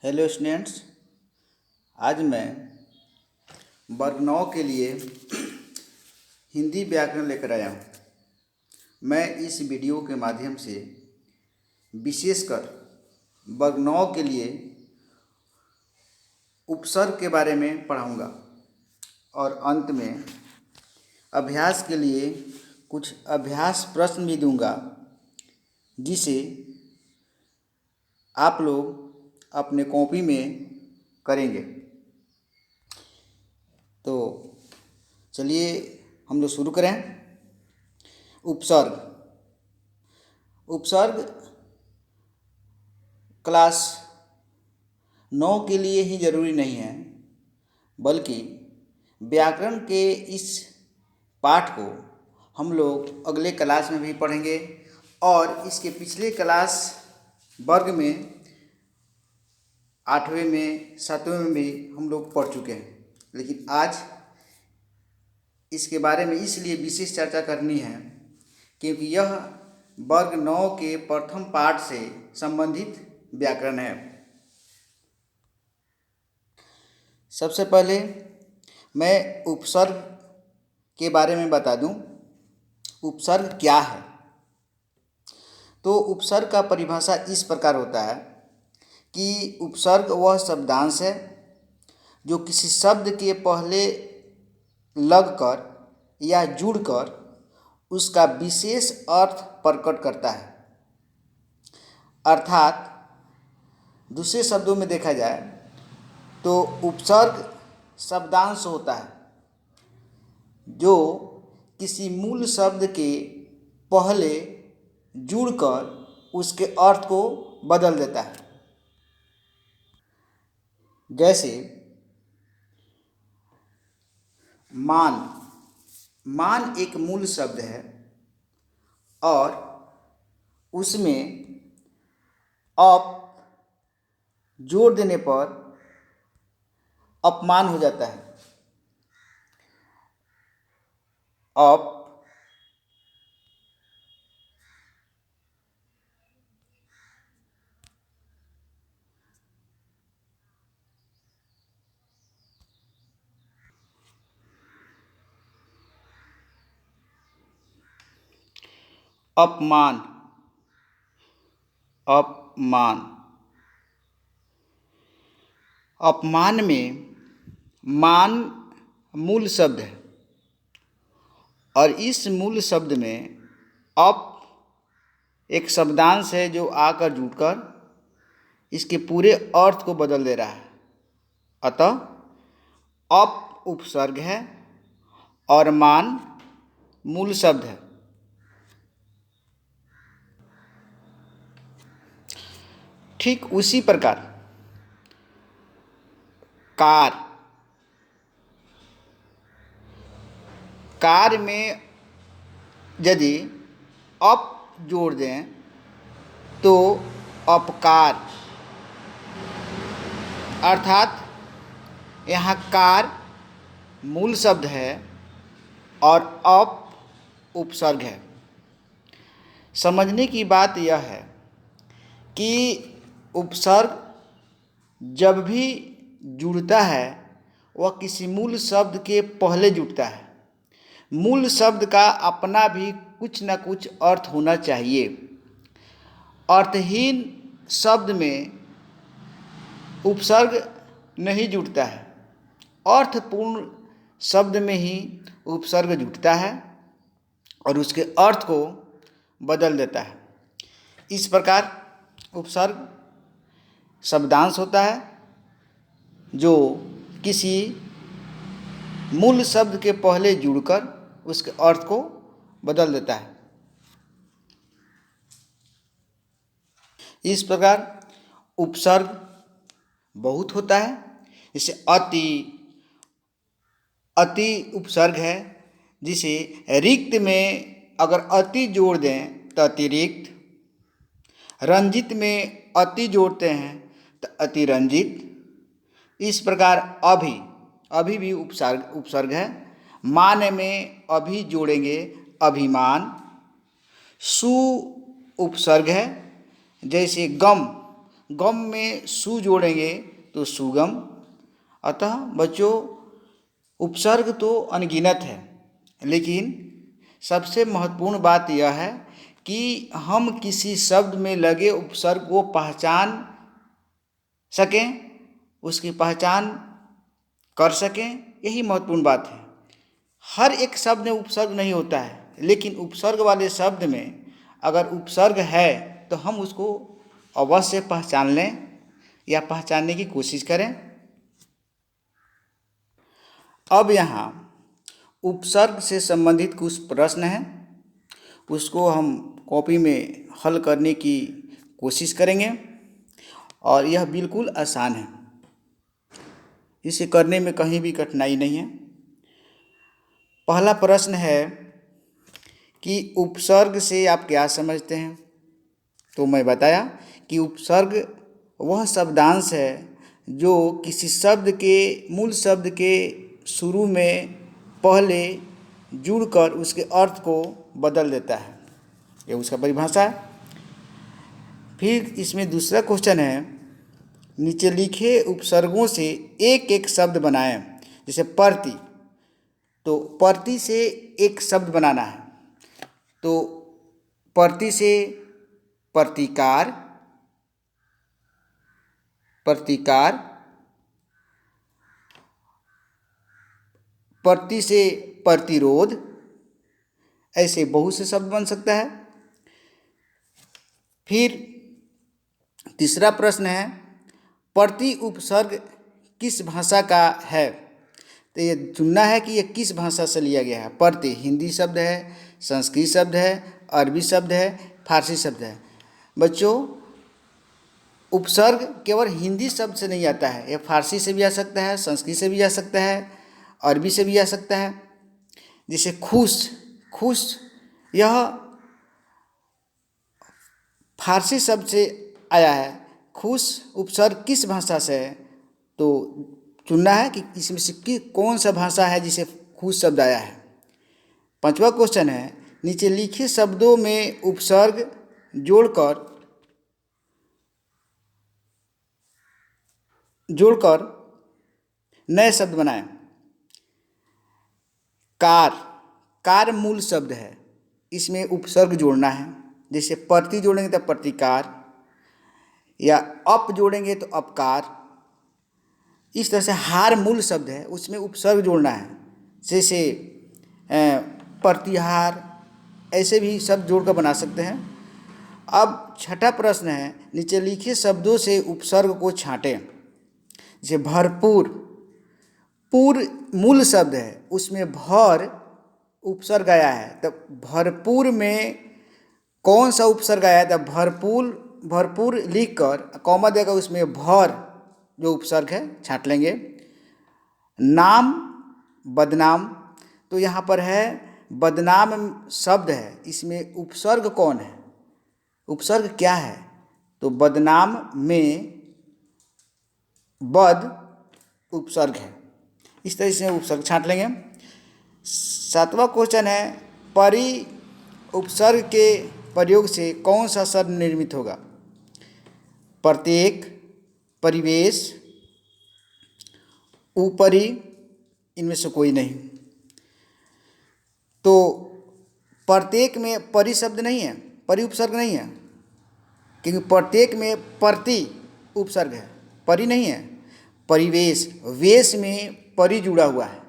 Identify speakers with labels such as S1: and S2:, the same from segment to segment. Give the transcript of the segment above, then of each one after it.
S1: Hello students. आज मैं वर्ग 9 के लिए हिंदी व्याकरण लेकर आया हूँ। मैं इस वीडियो के माध्यम से विशेषकर वर्ग 9 के लिए उपसर्ग के बारे में पढ़ाऊँगा और अंत में अभ्यास के लिए कुछ अभ्यास प्रश्न भी दूंगा, जिसे आप लोग अपने कॉपी में करेंगे। तो चलिए हम लोग शुरू करें। उपसर्ग उपसर्ग क्लास 9 के लिए ही ज़रूरी नहीं है, बल्कि व्याकरण के इस पाठ को हम लोग अगले क्लास में भी पढ़ेंगे और इसके पिछले क्लास वर्ग में 8वें में 7वें में भी हम लोग पढ़ चुके हैं। लेकिन आज इसके बारे में इसलिए विशेष चर्चा करनी है क्योंकि यह वर्ग 9 के प्रथम पाठ से संबंधित व्याकरण है। सबसे पहले मैं उपसर्ग के बारे में बता दूं। उपसर्ग क्या है? तो उपसर्ग का परिभाषा इस प्रकार होता है कि उपसर्ग वह शब्दांश है जो किसी शब्द के पहले लगकर या जुड़कर उसका विशेष अर्थ प्रकट करता है। अर्थात दूसरे शब्दों में देखा जाए तो उपसर्ग शब्दांश होता है जो किसी मूल शब्द के पहले जुड़कर उसके अर्थ को बदल देता है। जैसे मान। मान एक मूल शब्द है और उसमें अप जोड़ देने पर अपमान हो जाता है। अप अपमान अपमान अपमान में मान मूल शब्द है और इस मूल शब्द में अप एक शब्दांश है जो आकर जुड़कर इसके पूरे अर्थ को बदल दे रहा है। अतः अप उपसर्ग है और मान मूल शब्द है। ठीक उसी प्रकार कार। कार में यदि अप जोड़ दें तो अपकार, अर्थात यहाँ कार मूल शब्द है और अप उपसर्ग है। समझने की बात यह है कि उपसर्ग जब भी जुड़ता है वह किसी मूल शब्द के पहले जुड़ता है। मूल शब्द का अपना भी कुछ न कुछ अर्थ होना चाहिए। अर्थहीन शब्द में उपसर्ग नहीं जुड़ता है, अर्थपूर्ण शब्द में ही उपसर्ग जुड़ता है और उसके अर्थ को बदल देता है। इस प्रकार उपसर्ग शब्दांश होता है जो किसी मूल शब्द के पहले जुड़कर उसके अर्थ को बदल देता है। इस प्रकार उपसर्ग बहुत होता है। जैसे अति, अति उपसर्ग है, जिसे रिक्त में अगर अति जोड़ दें तो अतिरिक्त, रंजित में अति जोड़ते हैं तो अतिरंजित। इस प्रकार अभी भी उपसर्ग है। मान में अभी जोड़ेंगे अभिमान। सु उपसर्ग है, जैसे गम गम में सु जोड़ेंगे तो सुगम। अतः बच्चों, उपसर्ग तो अनगिनत है, लेकिन सबसे महत्वपूर्ण बात यह है कि हम किसी शब्द में लगे उपसर्ग को पहचान सकें, उसकी पहचान कर सकें, यही महत्वपूर्ण बात है। हर एक शब्द में उपसर्ग नहीं होता है, लेकिन उपसर्ग वाले शब्द में अगर उपसर्ग है तो हम उसको अवश्य पहचान लें या पहचानने की कोशिश करें। अब यहाँ उपसर्ग से संबंधित कुछ प्रश्न हैं, उसको हम कॉपी में हल करने की कोशिश करेंगे और यह बिल्कुल आसान है, इसे करने में कहीं भी कठिनाई नहीं है। पहला प्रश्न है कि उपसर्ग से आप क्या समझते हैं? तो मैं बताया कि उपसर्ग वह शब्दांश है जो किसी शब्द के मूल शब्द के शुरू में पहले जुड़कर उसके अर्थ को बदल देता है, ये उसका परिभाषा है। फिर इसमें दूसरा क्वेश्चन है, नीचे लिखे उपसर्गों से एक एक शब्द बनाएं। जैसे प्रति, तो प्रति से एक शब्द बनाना है, तो प्रति से प्रतिकार, प्रतिकार, प्रति से प्रतिरोध, ऐसे बहुत से शब्द बन सकता है। फिर तीसरा प्रश्न है, प्रति उपसर्ग किस भाषा का है? तो ये चुनना है कि ये किस भाषा से लिया गया है। प्रति हिंदी शब्द है, संस्कृत शब्द है, अरबी शब्द है, फारसी शब्द है। बच्चों, उपसर्ग केवल हिंदी शब्द से नहीं आता है, ये फारसी से भी आ सकता है, संस्कृत से भी आ सकता है, अरबी से भी आ सकता है। जैसे खुश, खुश यह फारसी शब्द से आया है। खुश उपसर्ग किस भाषा से है? तो चुनना है कि इसमें से कौन सा भाषा है जिसे खुश शब्द आया है। पांचवा क्वेश्चन है, नीचे लिखे शब्दों में उपसर्ग जोड़कर नए शब्द बनाएं। कार, कार मूल शब्द है, इसमें उपसर्ग जोड़ना है। जैसे प्रति जोड़ेंगे तो प्रतिकार, या अप जोड़ेंगे तो अपकार। इस तरह से हार मूल शब्द है, उसमें उपसर्ग जोड़ना है। जैसे प्रतिहार, ऐसे भी शब्द जोड़कर बना सकते हैं। अब छठा प्रश्न है, नीचे लिखे शब्दों से उपसर्ग को छांटें। जैसे भरपूर, पूर मूल शब्द है, उसमें भर उपसर्ग आया है, तब भरपूर में कौन सा उपसर्ग आया है? तब भरपूर, भरपूर लिखकर कॉमा देकर उसमें भर जो उपसर्ग है छांट लेंगे। नाम, बदनाम, तो यहाँ पर है बदनाम शब्द है, इसमें उपसर्ग कौन है? उपसर्ग क्या है? तो बदनाम में बद उपसर्ग है। इस तरह से उपसर्ग छांट लेंगे। सातवां क्वेश्चन है, परि उपसर्ग के प्रयोग से कौन सा शब्द निर्मित होगा? प्रत्येक, परिवेश, ऊपरी, इनमें से कोई नहीं। तो प्रत्येक में परि शब्द नहीं है, परि उपसर्ग नहीं है, क्योंकि प्रत्येक में प्रति उपसर्ग है, परि नहीं है। परिवेश, वेश में परि जुड़ा हुआ है,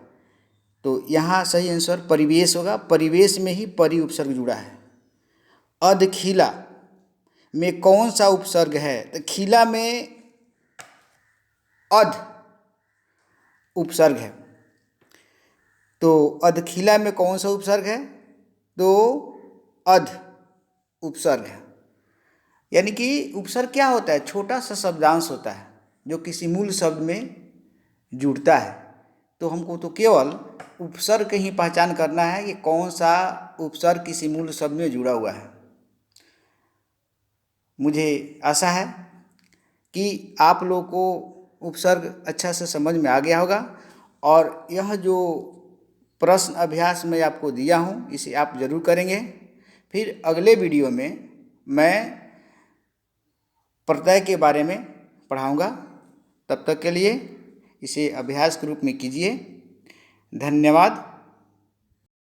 S1: तो यहाँ सही आंसर परिवेश होगा। परिवेश में ही परि उपसर्ग जुड़ा है। अधखिला में कौन सा उपसर्ग है? तो खिला में अध उपसर्ग है, तो अधखिला में कौन सा उपसर्ग है? तो अध उपसर्ग है। यानी कि उपसर्ग क्या होता है? छोटा सा शब्दांश होता है जो किसी मूल शब्द में जुड़ता है। तो हमको तो केवल उपसर्ग की ही पहचान करना है कि कौन सा उपसर्ग किसी मूल शब्द में जुड़ा हुआ है। मुझे आशा है कि आप लोगों को उपसर्ग अच्छा से समझ में आ गया होगा, और यह जो प्रश्न अभ्यास मैं आपको दिया हूँ इसे आप ज़रूर करेंगे। फिर अगले वीडियो में मैं प्रत्यय के बारे में पढ़ाऊँगा। तब तक के लिए इसे अभ्यास के रूप में कीजिए। धन्यवाद।